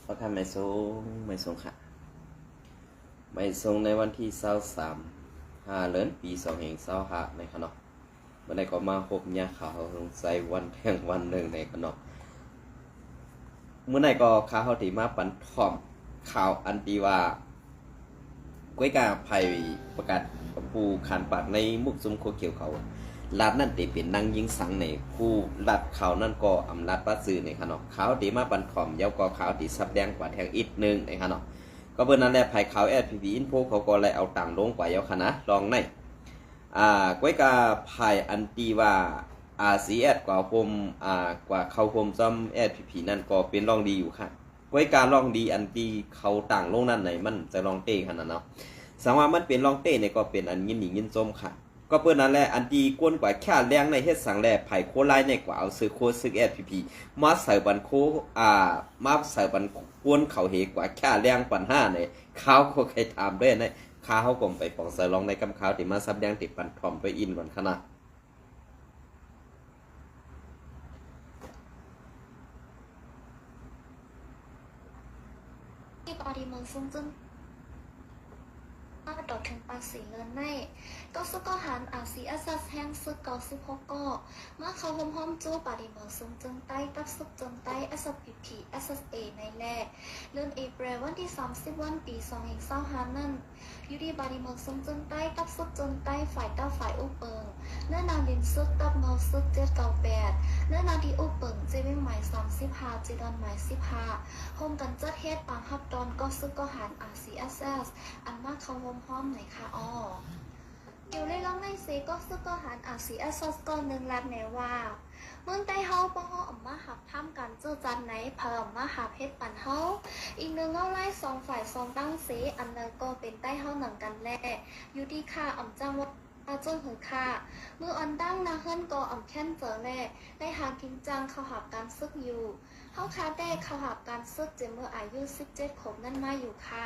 ประกันไม่ส่งค่ะไม่ส่งในวันที่23 5 เดือน ปี 2525ในขนมเมื่อใดก็มาพบยาข่าวสงสัยวันแห่งวันหนึ่งในขนมเมื่อไหร่ก็ข่าวที่มาปันทอมข่าวอันตีว่าก้วยกาภัยประกาศผู้ขานปากในมุกซุมโคเขียวเขาลาดนั่นตีเป็นนางยิงสังในผู้ลาดข่าวนั่นก็อำลาดปัสซื้อในขนมข่าวตีมาปันทอมเย้าก็ข่าวตีซับแดงกว่าแทงอีกหนึ่งในขนมก็เพื่อนนั้นแหละภัยข่าวSPP Infoเขาก็เลยเอาต่างลงกว่าเย้าคณะลองในก้วยกาภัยอันตีว่าCS กว่าผมกว่าเขาผมซ้ำSPP นั่นก็เป็นรองดีอยู่ค่ะก้วยการลองดีอันตีเขาต่างลงนั่นไหนมันจะลองเต้ขนาดเนาะสังว่ามันเป็นลองเต้เนี่ยก็เป็นอันยินหนิยินส้มค่ะก็เพื่อนนั้นแหละอันตีกวนกว่าแค่แรงในเฮ็ดสังแลไผ่โคไลในกว่าเอาซื้อโคซึกSPPมาใส่บันโคมาใส่บันกวนเขาเหกว่าแค่แรงปันห้าในเขาก็ใครถามด้วยนะข้าเขากลมไปปองใส่ลองในกำข้าวที่มาซับแดงติดปันทอมไปอินก่อนขนาดที่ปริมาณสูงจนดอกถึง84 เดือนในก็สุกหันCSS แห้งซึกเกาสุพก็มาเขาพร้อมจูปริมาณสูงจนใต้ตับสุกจนใต้ SPP SSA ในแรกเดือนเอพริลวันที่30 วันปี2525นั่นอยู่ที่ปริมาณสูงจนใต้ตับสุกจนใต้ฝ่ายต้าฝ่ายอุปเปิงเนื้อนางลินซึกตับเมาซึก798เนื้อนางที่อุปเปิงเจวิงหมาย35เจดอนหมาย15โฮมกันจัดเฮ็ดปางฮับดอนก็ซึกก็หันCSS อันมาเขาพร้อมหน่อยค่ะเกี่ยวเลยล้องในเซก็ซึกก็หันCSS ก็หนึ่งลัดแนว่าเมืองใต้เฮาป้อออกมาหับทำกันเจอจันไหนเพิ่มมาหับเฮ็ดปันเฮาอีกหนึ่งเอาไล่2 ฝ่าย2ตั้งเสอันนั้นก็เป็นใต้เฮาหนังกันแลอยู่ที่ค่าอ่ำจังว่าจนถึงค่ะเมื่ออันดังนาเฮิรนก็อ่ำแค้นเจอแลได้หากินจังเขาหับการซึกอยู่เขาคาได้เขาหับการซึกเจเมื่ออายุ17 ขวบนั่นมาอยู่ค่ะ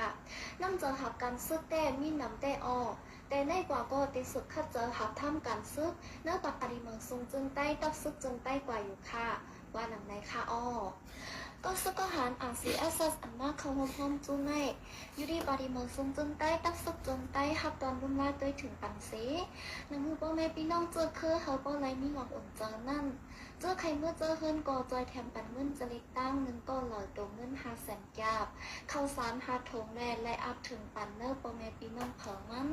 นั่งเจอหับการซึกแต่มีนำแต่ออกแต่ในกว่าก็ติดสุดคัดเจอหับทำการซึกเนื้อปักอริเมืองสูงจึงใต้ตับซึกจึงใต้กว่าอยู่ค่ะว่าหนังในค่ะก็ซึกก็หันCSS อันมากเขาพร้อมจูในอยู่ดีปริเมืองสูงจึงใต้ตับซึกจึงใต้หับตอนรุ่นแรกด้วยถึงปันเสนังมือป้อแม่พี่น้องเจอคือเขาป้อไรมีหวังอุ่นเจอนั่นเจอใครเมื่อเจอเฮิรนก็จอยแถมปันเงินจะเล็กตั้งหนึ่งก็หล่อตัวเงิน500,000 แก้วเข้าสารหาถงแร่และอัพถึงปันเนอร์ป้อแม่พี่น้องเผอมัน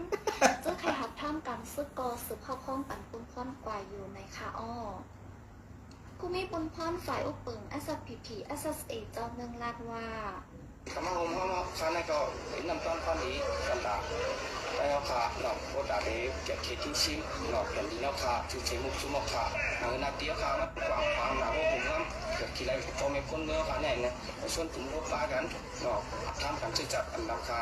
เจอใครหับท่ามกันซึกก็สืบเข้าข้องปันปุ้นพรกว่าอยู่ในค่ะกูมีปุ้นพรฝ่ายอุปเปิง SPP SSA เจ้าหนึ่งลาดว่าคำว่าผมว่าข้าในก็เห็นนำต้นข้อนี้กันตาแล้วค่ะหลอกโคตรอะไรเก็บเคทิ้งซิมหลอกแผ่นดินแล้วค่ะชูเชมุกชุมอกค่ะนาเตี้ยค่ะนะกวางควางหนาพวกผมว่าเกิดกี่ไรพอไม่พ้นเนื้อค่ะเนี่ยนะชวนถุงรถฟ้ากันหลอกทำกันชื่อจับอันดับค่ะ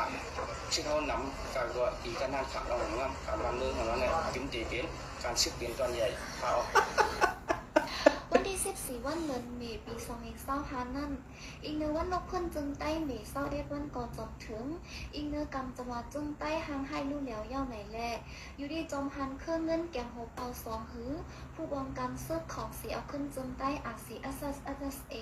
ชื่อเขานำการว่าอีกันนั่นค่ะเราเห็นว่าการบ้านเมืองของเราเนี่ยจิ้มตีเป็นการชื่อเปลี่ยนตอนใหญ่ค่ะวันที่14 วันเดือนเมษปี2525นั่นอีกหนึ่งวันนกขึ้นจึงใต้เมษ21 วันก่อนจบถึงอีกเนื้อกำจังหวัดจึงใต้หางให้ลู่เหลียวเย่าไหนแลอยู่ดีจมหันเครื่องเงินแกงหกเอา2หือผู้บงการซึกของสีเอาขึ้นจึงใต้CSSA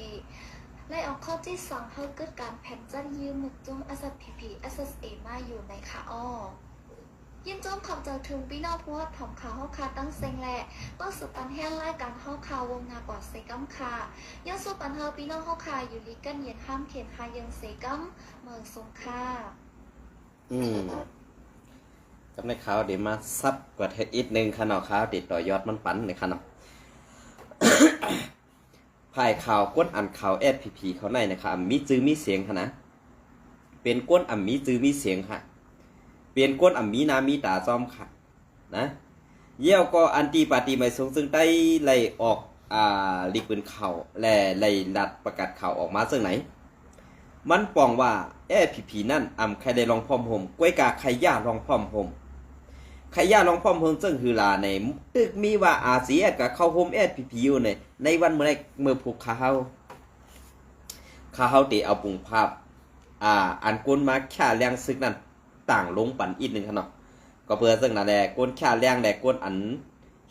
และออกข้อที่2ให้เกิดการแผ่นจัดยืมมุกจุ้ม SPP SSA มาอยู่ในค่ะยินจมขับเจอถึงปีนอพวดถ่อมข่าวเข้าคาตั้งเซ็งแหละก็สุดปันแห้งไล่การเข้าข่าววงงากว่าเซกัมคายังสุดปันเฮาปีนอเข้าคาอยู่ลีกันเย็นห้ามเขียนหายังเซกัมเมืองสงคาจำในข่าวเดี๋ยวมาซับกว่าเทอีกหนึ่งขนาดข่าวติดต่อยอดมันปั่นในขนาดภายข่าวก้นอ่านข่าวSPPเขาในนะครับมีจื้อมีเสียงค่ะนะเป็นก้นมีจื้อมีเสียงค่ะเปลี่ยนก้นมีนามีตาซ้อมค่ะนะเยี่ยวก็อันตีปาตีไม่ทรงซึ่งได้ไล่ออกลีกปืนเข่าและไล่รัดประกาศข่าวออกมาซึ่งไหนมันปองว่าSPPนั่นใครได้ลองพร้อมห่มก้วยกาใครย่าลองพร้อมห่มใครย่าลองพร้อมห่มซึ่งคือลาในตึกมีว่าCSSกับเข้าห่มSPPอยู่ในวันเมื่อผูกข่าวตีเอาปุ่งภาพอันก้นมาแค่แรงซึกนั่นต่างลงปั่นอีกหนึ่งขนาดก็เพื่อซึ่งนั่นแหละก้นแค่แรงแต่ก้นอัน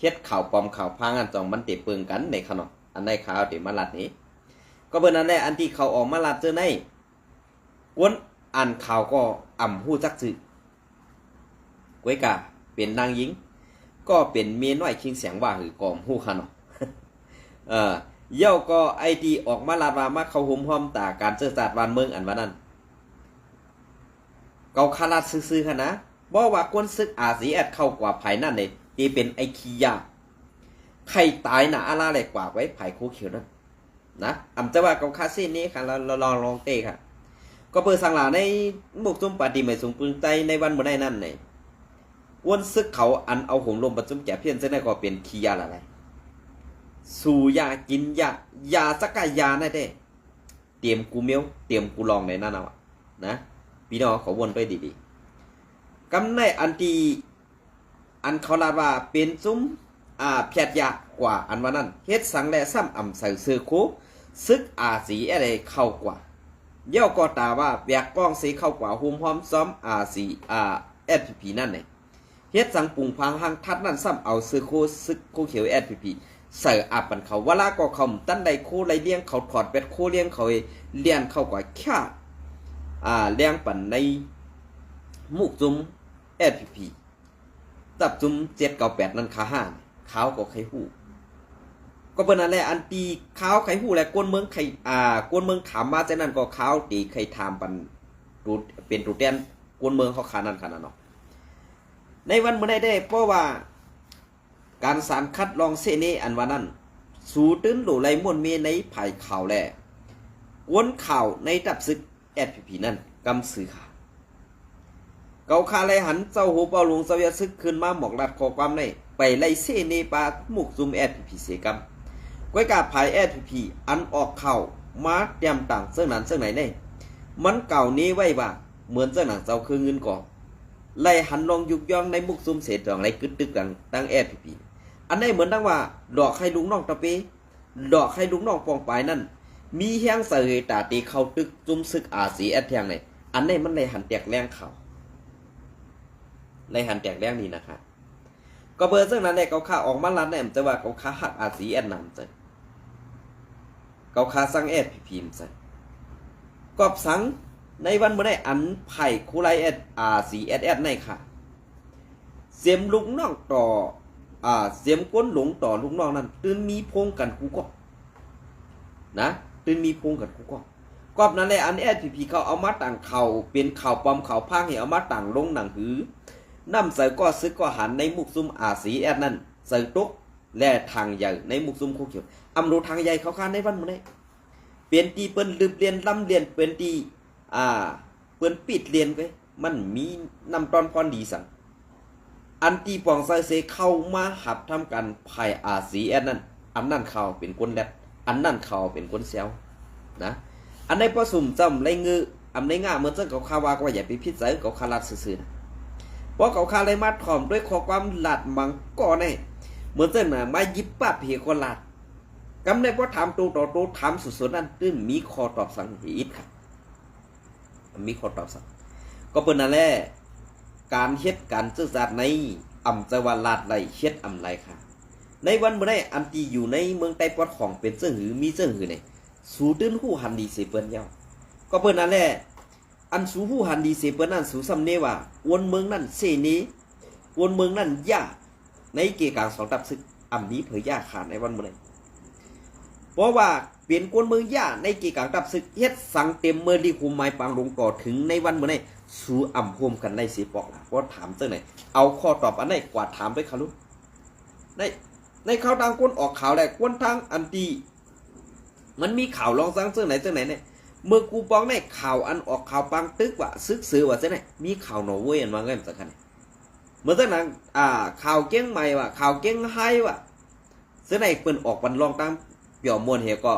เฮ็ดข่าวปลอมข่าวพังอันจองมันเตะเปิงกันในขนาดอันในข่าวเตะมาลัดนี้ก็เพื่อนั่นแหละอันที่เขาออกมาลัดเจอใน กวนอ่านข่าวก็อ่ำหู้จักซื่อกวยกะเป็นนางหญิงก็เป็นเมียน้อยคิงเสียงว่าหือกอมหู้ค่ะเนาะ เย่าก็ไอดีออกมาลาดว่ามาเข้าหุมห้อมตาการเจอจาดวานเมืองอันว่านั้นเกาคาราดซื่อๆค่ะนะบ่ว่ากวนซึกอาซีแอดเข้ากว่าภายนั่นเลยที่เป็นไอคียาใครตายหนาอาลาแหลกกว่าไว้ไผ่โคเขียวนั่นนะอำจะว่าเกาคาซี่นี้ค่ะเราลองเต้ค่ะก็เปิดสังหลาในบุกจุ่มปฏิไม่สูงปืนใจในวันบ่ได้นั่นเนี่ยอ้วนซึกเขาอันเอาหงลมประจุมแก่เพี้ยนเส้นได้ก็เป็นคียาอะไรสู่ยากินยาสักกายาได้เด้เตรียมกูเมียวเตรียมกูลองในนั่นเอานะพี่น้องเขาวนไปดีๆกำในอันตีอันเขาลาดว่าเป็นซุ้มแพทย์ยากว่าอันว่านั้นเฮ็ดสังแลซ้ำอ่ำใส่เสื้อโคซึกอาสีอะไรเข้ากว่าเย่าก็ตาว่าแบกกล้องสีเข้ากว่าหุมพร้อมซ้อมสีSPP นั่นเนี่ยเฮ็ดสังปุงพังหังทัดนั่นซ้ำเอาเสื้อโคซึกโคเขียว SPP ใส่อาปันเขาเวลาก็เขาตั้นใดโคไรเลี้ยงเขาถอดเป็ดโคเลี้ยงเขาเลี้ยงเข้ากว่าแค่เลี้ยงปันในมุกจุมSPP ตับจุม798นั่นขา5ขาวก็ไข่หูก็เป็นอะไรอันตีขาวไข่หูและกวนเมืองไข่กวนเมืองถามมาจากนั้นก็ขาวตีไข่ถามปันตูเป็นตูแดนกวนเมืองเขาขานั่นขนาดเนาะในวันเมื่อได้เพราะว่าการสารคัดลองเสนีอันว่านั้นสูตื้นหลูไหลม่วนเมในภายข่าวแลกวนข่าวในดับซึกSPP นั่นกำสื่อข่าวเกาคาไลหันเจ้าหูเปาหลวงเสวียซึกขึ้นมาหมอกรัดขอความในไปไล่เสนีปาหมุกซุมSPP เสกำก้อยกาภายSPP อันออกข่าวมาเตรียมต่างเสื้อหนันเสื้อไหนเนี่ยมันเก่านี้ไว้ว่าเหมือนเสื้อหนังเจ้าคือเงินก่อไล่หันลองยุกย่องในมุกซุมเศษดองไรกึดตึกตั้งSPP อันนี้เหมือนดังว่าดอกไข่ลุงน้องตะเปดอกไข่ลุงน้องปองปลายนั่นมีแห้งเสยตาตีเข้าตึกจุ่มซึกอาสีแอดแทงเนี่ยอันนี้มันเลยหันแตกแรงเขาเลยหันแตกแรงนี่นะคะก็เบอร์ซึ่งนั้นเนี่ยเขาขาออกมาลัดเนี่ยจะว่าเขาขาหักอาสีแอดนำใจเขาขาสั่งSPPมใจกอบสังในวันเมื่อได้อันไผ่คูไลสีแอดในค่ะเสียมลุงน้องต่อเสียมก้นหลงต่อลูกน้องนั้นตื่นมีพงกันกูก็นะตื่นมีพงกันกูก็กอบนั้นแหละอันSPPเขาเอามาต่างเข่าเป็นเข่าปอมเข่าพังให้เอามาต่างลงหนังหือน้ำใส่ก็ซึกก็หันในมุกซุมสีแอดนั่นใส่ตุกและทางใหญ่ในมุกซุมโคเขียวอำรูทางใหญ่เขาค้านในวันมื้อนี้เปลี่ยนตีเปิ้นลืมเรียนล้ำเรียนเป็นตีเปิ้นปิดเรียนไปมันมีนำตอนพรดีสั่งอันที่ปองไซเซเข้ามาหับทำกันภายสีแอดนั่นอันนั่นเขาเป็นคนแรดอันนั่นเขาเป็นคนเซลนะอันในผสมจำไรเงืออันในง่าเหมือนเจ้าเขาคาวาก็อย่าไปพิจารณาเขาคาลัดซื่อๆนะเพราะเขาคาเลยมาถ่อมด้วยข้อความหลัดมังก่อเนี่ยเหมือนเจ้าหน่ะมายิบป้าเพียคนหลัดกำในเพราะถามตัวต่อตัวถามสุดๆนั่นตึ้งมีข้อตอบสั่งอีกครับมีข้อตอบสั่งก็เป็นนั่นแหละการเฮ็ดการสื่อสารในอำจังหวัดลาดไหลเฮ็ดอำไรค่ะในวันเมื่อได้อันที่อยู่ในเมืองใต้ปอดของเป็นเสื้อหือมีเสื้อหือเนี่ยสูตื้นหูหันดีเสเปิ้นยาวก็เปิ้นนั่นแหละอันสูหูหันดีเสเปิ้นนั่นสูสำเนว่าวนเมืองนั่นเสนี้วนเมืองนั่นยาในเกี่ยกลางสองตับซึกอำนี้เผยยาขาดในวันเมื่อไรเพราะว่าเปลี่ยนกวนเมืองย่าในเกี่ยกลางตับซึกเฮ็ดสังเต็มเมื่อลีคุมไม้ปังลงต่อถึงในวันเมื่อไรสู้อ่ำพวมกันในเสียปอกเพราะถามเจ้าไหนเอาข้อตอบอันไหนกว่าถามด้วยเขารู้ในข่าวทางก้นออกข่าวแหละก้นทางอันตีมันมีข่าวลองสร้างเจ้าไหนเนี่ยเมื่อกูปองในข่าวอันออกข่าวปังตึกว่าซึกซื้อว่าเจ้าไหนมีข่าวหนอเว้ยอันว่าไงมันสักขนาดเมื่อเจ้านั้นข่าวเก้งใหม่ว่าข่าวเก้งไฮว่าเจ้าไหนเปิ่นออกวันลองตั้งเปี่ยวมวลเฮก็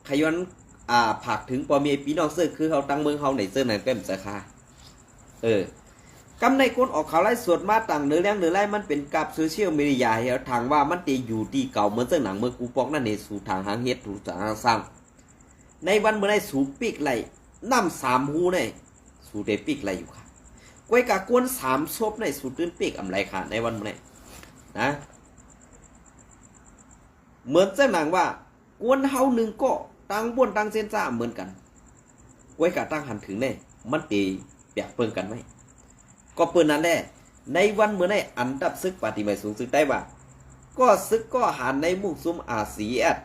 ขย้อนผักถึงปอมีปีนอกเสื้อคือเขาตั้งเมืองเขาในเสื้อไหนเป็นสาขากำในคนออกข่าวไล่สวดมาต่างเนื้อเลี้ยงเนื้อไล่มันเป็นกับโซเชียลมีเดียเฮทางว่ามันตีอยู่ที่เก่าเหมือนเสื้อหนังเมื่อกูปอกนั่นเองสู่ทางหางเฮ็ดถูกทางสร้างในวันเมื่อไรสู่ปีกไหลน้ำ3หูในสู่เดปีกไหลอยู่ค่ะก้อยกะกวน3ศพในสู่ตื้นปีกอำไรค่ะในวันเมื่อไรนะเหมือนเสื้อหนังว่ากวนเฮาหนึ่งก็ตั้งบ้วนตั้งเส้นจ้าเหมือนกัน ไว้กะตั้งหันถึงแน่มันตีแปะเปิงกันไหมก็เปิ้นนั่นแหละในวันเมื่อในอันดับซึกปฏิมาสูงซึกได้ว่าก็ซึกก็หารในมุกซุมอาเซียน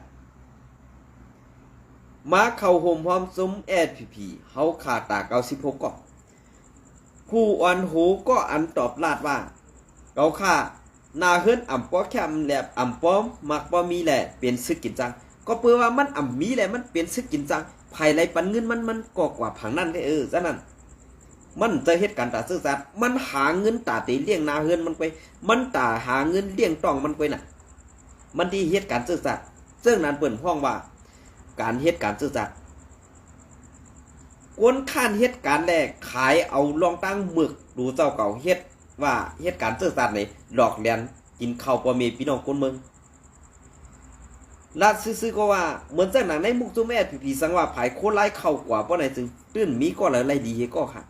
มาเข้าโฮมพร้อมซุมSPPเฮาขาตา96ก็ผู้อันโหก็อันตอบลาดว่าเกาค่านาเฮิรนอ่ำป้อแคมแลบอ่ำป้อมมักบ่มีแหละเป็นซึกกินจังก็เปื้อว่ามันอ่ำมีแหละมันเป็นซึกกินจังภายในปันเงินมันก็กว่าผังนั่นได้ซะนั่นมันจะเฮ็ดการตาซื่อสัตย์มันหาเงินตาตีเลี้ยงนาเฮิรนมันไปมันตาหาเงินเลี้ยงต้องมันไปน่ะมันที่เฮ็ดการซื่อสัตย์ซึ่งนั้นเปิ้นพ้องว่าการเฮ็ดการซื่อสัตย์กวนข้านเฮ็ดการแลกขายเอาลองตั้งหมึกดูเจ้าเก่าเฮ็ดว่าเฮ็ดการซื่อสัตย์นี่หลอกเลียนกินข้าวบ่มีพี่น้องคนเมืองลาดซื่อๆก็ว่าเหมือนจังหนังในมุกซุแม่ผีๆสังว่าภายโคไล่เข้ากว่าบ่ไหนจึงตื้นมีก็แล้วไรดีก็ค่ะ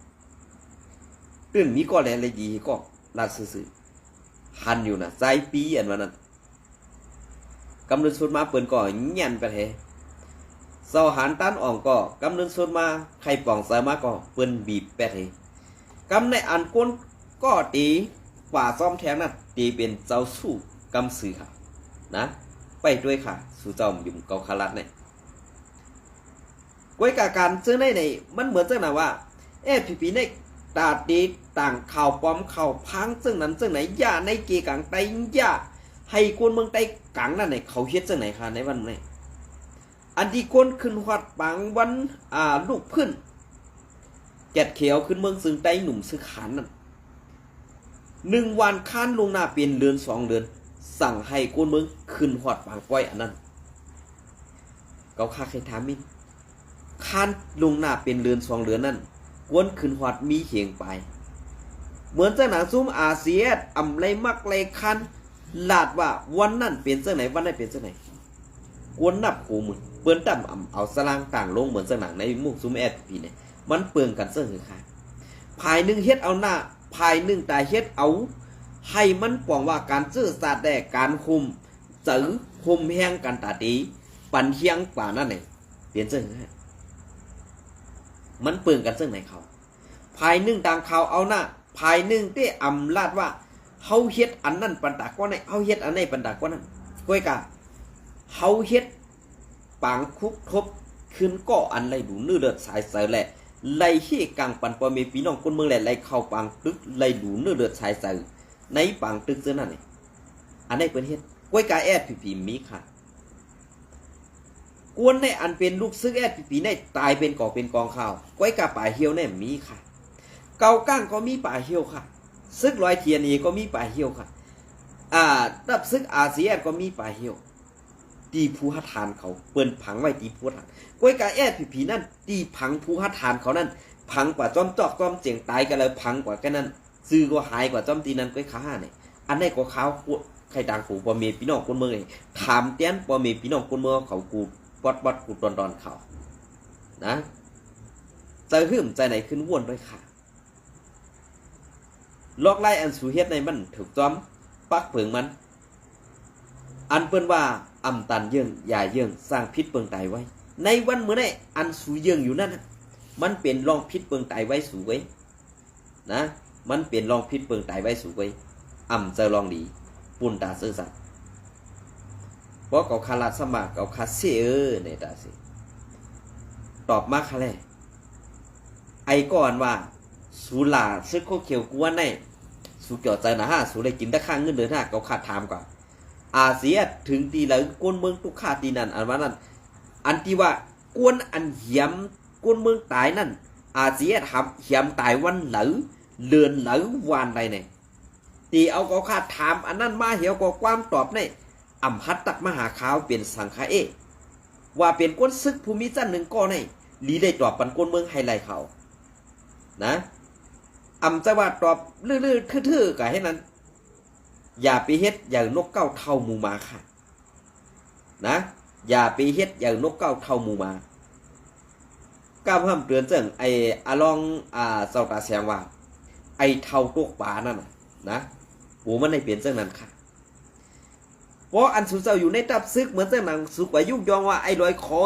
ตื้นมีก็แล้วไรดีก็ลาดซื่อๆหันอยู่น่ะใจปีอันว่านั้นกำเนิดสุดมาเปิ้นก็แย่นไปเฮเซาหันต้านอ่องก็กำเนิดสุดมาไข่ป่องใส่มาก็เปิ้นบีบแปดเฮกำในอันก้นก็ตีฝ่าซ่อมแทงนั่นตีเป็นเจ้าสู้กำสือค่ะนะไปด้วยค่ะสู่เจ้าอยู่เกาคารัดเนี่ยก้วยกาการซึ่งในมันเหมือนจังหน่ะว่าผีในตาดีต่างข่าวปลอมข่าวพังซึ่งนั้นซึ่งไหนย่าในเกกังไตย่าให้คนเมืองไตกังนั่นไหนเขาเฮ็ดซึ่งไหนค่ะในวันนี้อันที่คนขึ้นวัดปังวันลูกพื้นแกดเขียวขึ้นเมืองซึ่งไตหนุ่มซื้อขานนั่น1 วันค้านลงหน้าเป็นเดือน2 เดือนสั่งให้คนเมืองขึ้นหอดปังก้อยอันนั้นเกาคาเคยถามมินค้านลงหน้าเป็นเดือน2 เดือนนั่นกวนขึ้นหอดมีเขียงไปเหมือนเจ้าหนังซุ่มอาเซียนอำไรมักไรคันลาดว่าวันนั้นเป็นเจ้าไหนวันนั้นเป็นเจ้าไหนกวนนับโหมือเปิ้นต่ำเอาสลางต่างลงเหมือนเจ้าหนังในมุกซุ่มSPPเนี่ยมันเปลืองกันเสื้อคือค่ะภายหนึ่งเฮ็ดเอาหน้าภายหนึ่งตายเฮ็ดเอาให้มันปองว่าการซื่อสัตย์ได้การคุมจื้อคุมแห้งกันตาตีปันเฮียงป่านั่นเองเปลี่ยนเสื้อฮะมันเปลืองกันเสื้อไหนเขาภายหนึ่งต่างเขาเอาหน้าภายหนึ่งที่อำลาดว่าเฮาเฮ็ดอันนั้นปันตากว่าไหนเฮาเฮ็ดอันไหนปันตากว่านั้นก้อยกะเฮาเฮ็ดปางคุกทบขึ้นก็อันไรดูนื้อเลือดสายเสือแหละไล่ที่กลางปันปอมีพี่น้องคนเมืองแหละไล่เข้าปังตึกไล่ดูนื้อเลือดสายเสือในปังตึกเสื้อนั่นเองอันนี้เป็นเฮ็ดก้อยกะSPPมีค่ะกวนในอันเป็นลูกซึกSPPในตายเป็นก่อเป็นกองข้าวก้อยกะป่าเหี่ยวในมีค่ะเกาก้างก็มีป่าเหี่ยวค่ะซึกลอยเทียนนี่ก็มีป่าเหี่ยวค่ะดับซึกอาเซียนก็มีป่าเหี่ยวตีภูหทานเขาเปิ้นผังไว้ตีภูหทานก้อยกะSPPนั่นตีผังภูหทานเขานั่นผังกว่าจอมจอกจอมเจียงตายกันเลยผังกว่ากันนั้นซื้อก็หายกว่าจอมตีนั้นก้อยขาเนี่ยอันนี้ก็ขาวใครต่างกูบ่มีพี่น้องคนเมืองเลยถามเตี้ยนบ่มีพี่น้องคนเมืองเขากูวัดกูตอนเขานะใจหึ่มใจไหนขึ้นว่นด้วยค่ะลอกไล่อันสูเฮ็ดในมันถูกจอมปักเผิงมันอันเปิ้นว่าอำตันเยื่องอย่าเยื่องสร้างพิษเปิงตายไว้ในวันเมื่อไหร่อันสูเยื่องอยู่นั่นมันเป็นรองพิษเปิงตายไว้สูไว้นะมันเป็นรองพิษเปิงตายไว้สูไว้อำจะลองดีปุ่นตาซื่อสัตย์เพราะเขาคาราสมาเขาคาเซในตาสิตอบมาค่ะแลไอ้ก่อนว่าสูลาซึกโคเขียวกวนในสูเกี่ยวใจนะฮะสูได้กินได้ข้างเงินเดือนฮะเขาขาดถามก่อนอาเซียถึงตีหลังกวนเมืองทุกขาตีนั่นอันว่านั่นอันที่ว่ากวนอันเหียมกวนเมืองตายนั่นอาเซียทำเหียมตายวันหลังเลือนหลังวันใดเนี่ยตีเอาเขาขาดถามอันนั้นมาเหี่ยวก็ความตอบในอำพัดตักมหาขาวเป็นสังฆาว่าเป็นกวนซึกภูมิจันหนึ่งก้อนในลีได้ตอบปันกวนเมืองไฮไลท์เขานะอำจะว่าตอบลื่นๆทื่อๆก็ให้นั้นอย่าไปเฮ็ดอย่างนกเก้าเท่าหมูมาค่ะนะอย่าไปเฮ็ดอย่างนกเก้าเท่าหมูมาก้าวห้ามเตือนเจังไอ้อาลองเจ้าตาแสงว่าไอ้เท่าตกป่านั่นนะโอ้มันได้เปลี่ยนเจังนั้นค่ะเพราะอันสุเจ้าอยู่ในตับซึกเหมือนเจังหนังสุกว่ายุ่งยองว่าไอ้ลอยคอ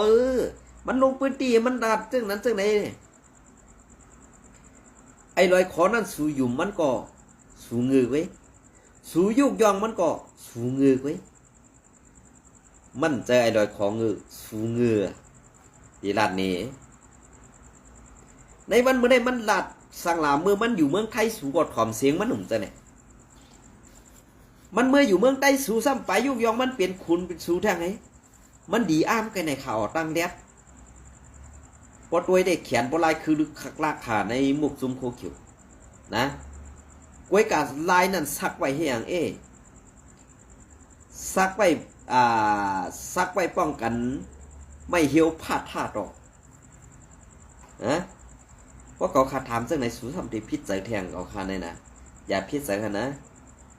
มันลงพื้นที่มันดัดเจังนั้นเจังไหน ไอ้ลอยขอนั่นสู่ยุ่มมันก็สู่เงือไว้สู่ยุกยองมันก็สู่เงือไว้มันเจอไอ้ลอยขอเงือสู่เงือดีลาดนี้ในวันเมื่อใดมันลาดสังหลาเมื่อมันอยู่เมืองไทยสู่กอดถ่อมเสียงมันหนุ่มจะเนี่ยมันเมื่ออยู่เมืองใต้สู่ซ้ำไปยุกยองมันเปลี่ยนคุณเป็นสู่ทางไงมันดีอ้ามกันในข่าวตั้งแดดพอตัวได้เขียนปลายคือลึกขักลากขาในมุกซุมโคเขียวนะกวยกาลายนั่นซักไว้ให้อย่างซักไว้ซักไว้ป้องกันไม่เหี่ยวพลาดท่าดอกนะเพราะเขาขาดถามซึ่งในสู่ทำที่พิษใจแทงเขาคาในนะอย่าพิษใจกันนะ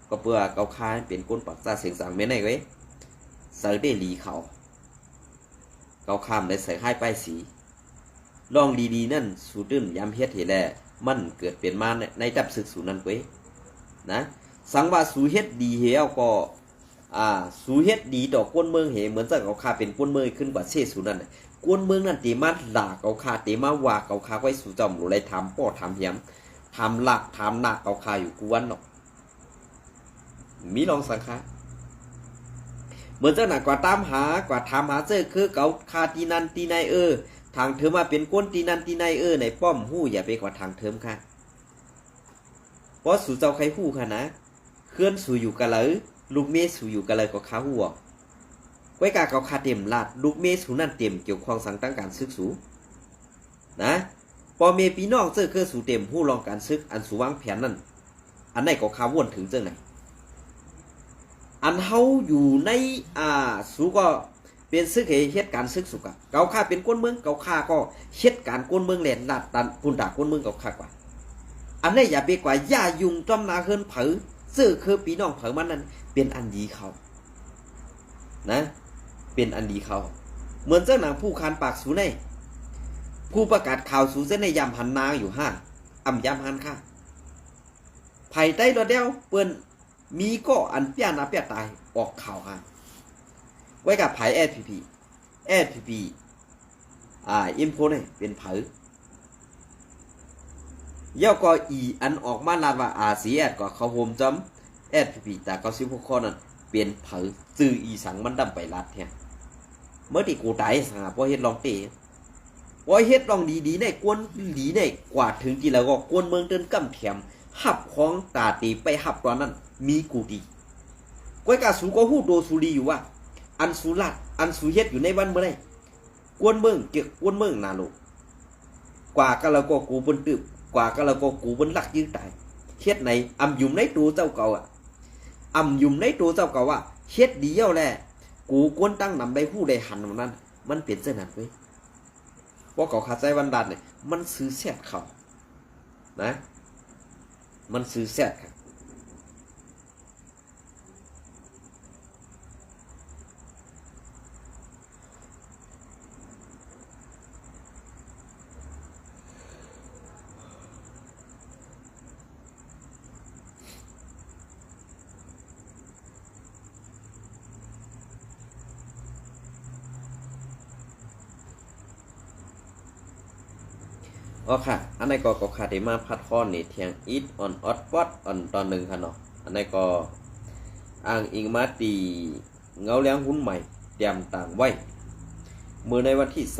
ก็เพื่อเขาคาเป็นก้นปักซาเสียงสั่งไม่ได้ไว้ใส่ได้หลีเขาข้ามได้ใส่ให้ป้ายสีลองดีๆนั่นสูดื้นยำเฮ็ดเห็นแหละมันเกิดเปลี่ยนมาในจับศึกสูนั้นเว้ยนะสังว่าสูเฮ็ดดีเหี่ยวก็สูเฮ็ดดีต่อก้นเมืองเหเหมือนจะเขาคาเป็นก้นเมืองขึ้นกว่าเช่สูนั้นก้นเมืองนั่นตีมาหลาเขาคาตีมาว่าเขาคาไว้สูจอมหรืออะไรทำป้อทำเหียมทำหลักทำหนักเขาคาอยู่กวนหรอกมีลองสังฆาเหมือนจะหนักกว่าตามหากว่าทำหาเจอคือเขาคาตีนันตีในทางเธอมาเป็นก้นตีนันตีในในป้อมหู้อย่าไปกว่าทางเทิมค่ะเพราะสู่เจ้าใครหู้ค่ะนะเคลื่อนสู่อยู่กันเลยลูกเมสู่อยู่กันเลยก็ขาหัวไว้กาเขาคาเต็มลาดลูกเมสู่นั่นเต็มเกี่ยวข้องสังตั้งการซึกสูนะพอเมปีน้องเจอคือสู่เต็มหู้ลองการซึกอันสู่วางแผนนั่นอันไหนก็ขาวนถึงเจ้าไหนอันเฮาอยู่ในสู่ก็เป็นซึกเหตุการณ์ซึกสุกะเกาข้าเป็นก้นเมืองเกาข้าก็เหตุการณ์ก้นเมืองแหลนลาดตันปุ่นด่าก้นเมืองเกาข้ากว่าอันนี้อย่าไปกว่าย่ายุงจอมนาเฮินเผอซื้อคือปีน้องเผอมันนั้นเป็นอันดีเขานะเป็นอันดีเขาเหมือนเจ้าหนังผู้คานปากสูในผู้ประกาศข่าวสูเส้นในยามหันนาอยู่ห้าอ่ำยามหันค่าไผ่ใต้รถเดียวเปิ้นมีก็อันเปียนาเปียตายออกข่าวฮะไว้กับไผ่แอดพีอิมโพเนี่ยเป็นเผอเย่าก็อันออกมาลาดว่าสีแอดก็เขาโฮมจำแอดพีแต่เขาซิพวกข้อนั้นเป็นเผอซื้อสังมันดำไปลาดแทนเมื่อที่กูตายสังพอเฮ็ดลองเตะพอเฮ็ดลองดีในกวนหลีในกว่าถึงที่แล้วก็กวนเมืองเดินกำแถมหับของตาตีไปหับตอนนั้นมีกูดีก้อยกาสูก็หู้โดสูรีอยู่ว่าอันสูลัดอันสูเฮ็ดอยู่ในวันเมื่อไรกวนเมืองเกี่ยวกวนเมืองนาโลกว่าก็แล้วก็กูบนตึบกว่าก็แล้วก็กูบนหลักยืดตายเฮ็ดในอำยุ่มในตัวเจ้าเก่าอำยุ่มในตัวเจ้าเก่าว่าเฮ็ดดีเย้าแหละกูกวนตั้งนำได้ผู้ใดหันวันนั้นมันเป็นเส้นนั้นเว้ยเพราะเขาขาดใจวันดันเนี่ยมันซื้อแซ่ดเขานะมันซื้อแซ่ดครับอ๋อค่ะอันนี้ก็ขาดมาพัดข้อนี่เทียงอีทออนออดปอดออนตอนหนึ่งค่ะเนาะอันนี้ก็อ้างอิงมาตีเงาเลี้ยงหุ้นใหม่เตรียมต่างไว้เมื่อในวันที่22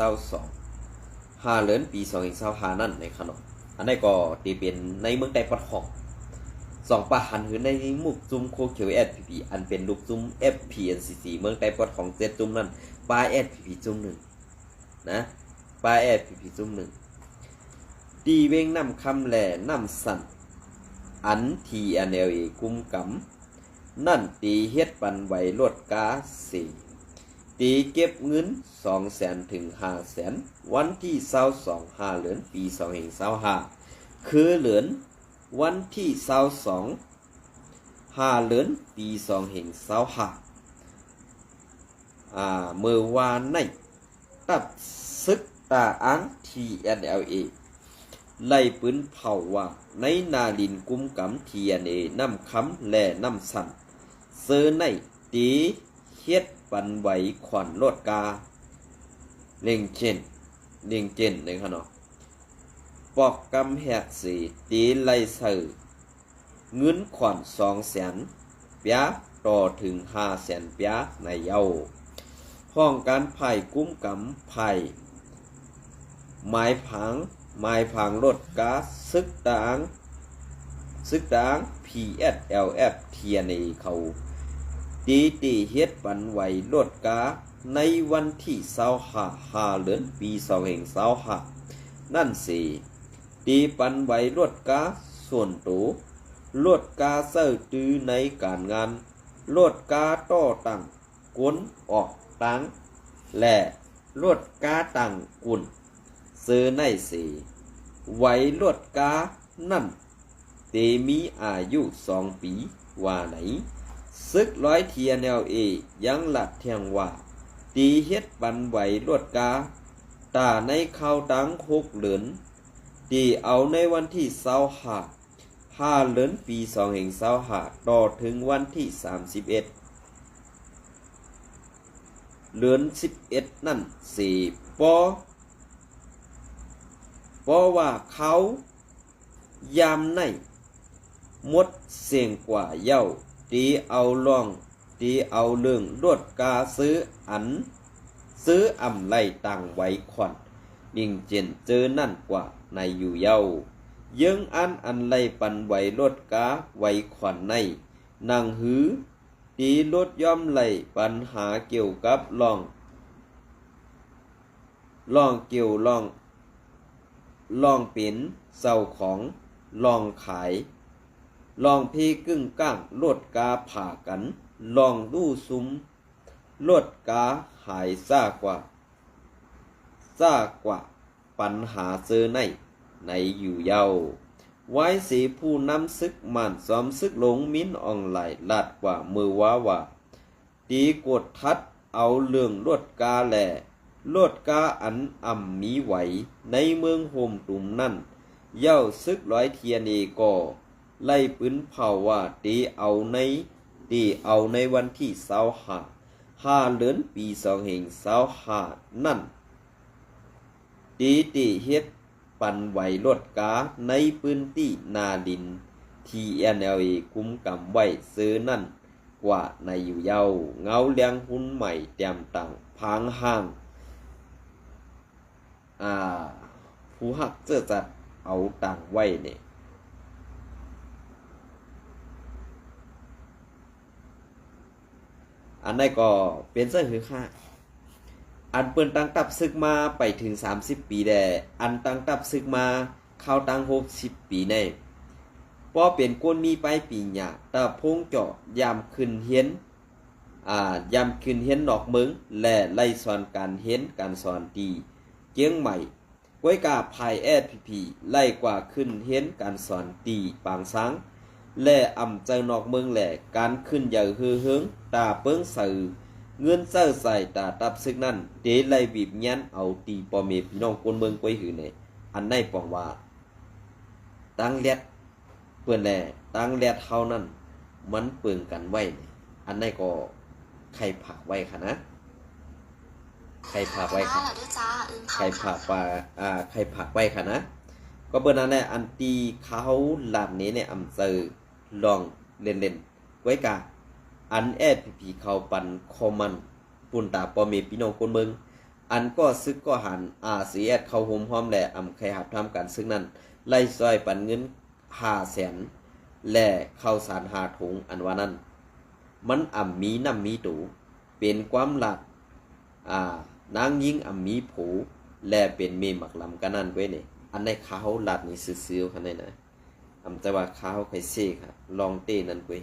เดือนปี2025นั่นในค่ะเนาะอันนี้ก็ตีเป็นในเมืองใต้ปัดของ2ป่าหันหือในมุกจุ่มโคเขียว SPP อันเป็นลูกจุ่ม FPNCC เมืองใต้ปัดของ7จุ่มนั่นปลา SPP จุ่ม1นะปลา SPP จุ่ม1ตีเวงน้ำคำแหล่น้ำสั่นอันทีอันเอลกุมกำนั่นตีเฮ็ดปันไหวลดกาสี่ตีเก็บเงิน200,000 ถึง 500,000 วันที่22 เดือนปี2025คือเดือนวันที่22 เดือนปี2025เมื่อวานในตัดซึกตาอัง TNLA ไล่ปืนเผาว่าในนาลินกุมกำ TNA น้ำคำและน้ำสั่นเซอร์ในตีเฮ็ดปันไหวขวัญลดกาเล่งเจนเลยค่ะเนาะ ปอกกำแหกสีตีไล่เสือเงินขวัญ200,000 เปียต่อถึง500,000 เปียในเย้าห้องการไผ่กุ้มกำไผ่ไม้ผังรถก๊าซซึกดาง PSLF เทียนีเขาตีเฮ็ดปันไหวรถก๊าในวันที่25เดือนปี25นั่นสิตีปันไหวรถก๊าส่วนตัวรถก๊าเซอร์ตือในการงานรถก๊าต่อตังกวนออกตังและรถก๊าตังกุนซื้อในสิไหวรถก๊านั่นเตมีอายุ2 ปีว่าไหนซึก100 TNLA ยังหลัดเทียงว่าตีเฮ็ดปันไหวรวดกาตาในข่าวดัง6 เดือนตีเอาในวันที่25เดือนปี25ต่อถึงวันที่31เดือน11นั่นสิปอว่าเขายามในหมดเสียงกว่าเย้าตีเอาเรื่องรวดกาซื้ออำไล่ตังไว้ขวัญนิ่งเจนเจอนั่นกว่าในอยู่เย้ายังอันไล่ปันไว้รวดกาไว้ขวัญในนางหือตีรถย่อมไล่ปัญหาเกี่ยวกับลองเป็นเศร้าของลองขายลองเพกึ่งก้างลดกาผ่ากันลองดูซุ้มลดกาหายซ่ากว่าปัญหาเจอในอยู่เยาไว้สีผู้นำซึกมันซ้อมซึกหลงมิ้นออนไลน์ลาดกว่ามือว่าตีกดทัดเอาเรื่องลดกาแหล่ลดกาอันมีไหวในเมืองโฮมตุ่มนั่นเย้าซึก100 เทียนเอก็ไล่ปืนเผาว่าตีเอาในวันที่25เดือนปี25นั่นตีเฮ็ดปันไหวรถกาในพื้นที่นาดิน TNLA กุมกำไว้ซื้อนั่นกว่าในอยู่เยาเงาเลียงหุ้นใหม่เตรียมตังพังห้างผู้หักเจอจัดเอาตังไว้เนี่ยอันนั้นก็เป็นเสื้อหือค่าอันเปิ้นตั้งตับซึกมาไปถึง30 ปีแด่อันตั้งตับซึกมาเข้าตั้ง60 ปีแน่ป้อเป็นก้นมีไปปีหยาตะพงเจาะยามขึ้นเฮียนนอกเมืองและไล่สอนการเฮียนการสอนดีเกียงใหม่ก้วยกาภายSPP ไล่กว่าขึ้นเฮียนการสอนดีปางสังและอำเจอนอกเมืองแหล่การขึ้นใหญ่ฮือเฮิงตาเปิ้งสื่อเงินเซอร์ใส่ตาตับซึกนั่นเดไล่บีบยันเอาตีปอเมพี่น้องคนเมืองก้วยหือเนี่ยอันในปองว่าตั้งเลียดเปื่อนแหล่ตั้งเลียดเท่านั้นมันเปิงกันไว้เนี่ยอันในก็ใครผักไว้ค่ะนะใครผักไว้ค่ะใครผักไว้ค่ะนะก็เบอร์นั้นแหละอันตีเขาหลานนี้เนี่ยอำเซอลองเล่นไว้กาอันSPPเขาปันคอมันปุ่นตาปอเมพี่น้องคนเมืองอันก็ซึกก็หันRCSเขาโฮมพร้อมแหละอำใครหับทำการซึ่งนั้นไล่ซอยปันเงิน500,000และข้าวสาร5 ถุงอันว่านั้นมันมีน้ำมีตูเป็นความหลักนางยิงมีผูและเป็นเมหมักลำกันนั่นไว้เนี่ยอันในข้าวหลัดนี่ซื้อๆค่ะเนี่ยนะจะว่าข้าวไข่เซ่ค่ะลองเต้นั่นไว้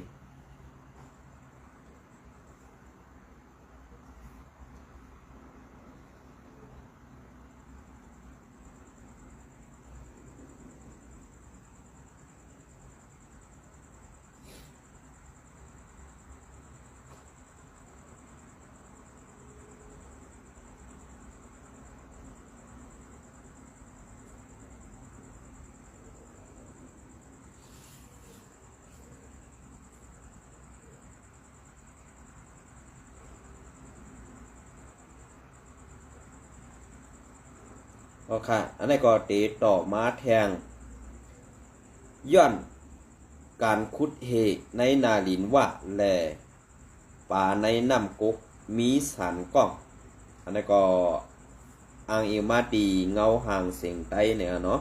ก็ค่ะอันนี้ก็เตต่อมาแทงย้อนการขุดเหในนาลินว่าแลป่าในน้ำกกมีสารก้องอันนี้ก็อ้างอิงมาตีเงาห่างเสียงไต้เนี่ยเนาะ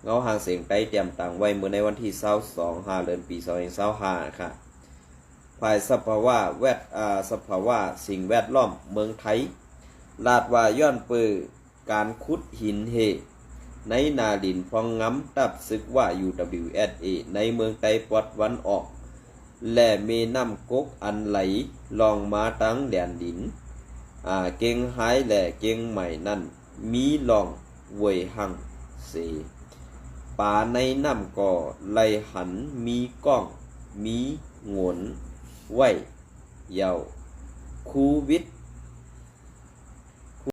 เงาห่างเสียงไต้เตรียมตั้งไว้เมื่อในวันที่22เดือนปี2025ค่ะฝ่ายสภาวะสภาวะสิ่งแวดล้อมเมืองไทยลาดว่าย้อนปือการขุดหินเหในนาดินฟองง้ำตับซึกว่า UWSA ในเมืองไต้ปวดวันออกและเมน้ำกกอันไหลลองมาตั้งแดนดินเก่งหายและเก่งใหม่นั่นมีลองเวยหังเสป่าในน้ำก่อไหลหันมีก้องมีงวนไว้เยาคูวิด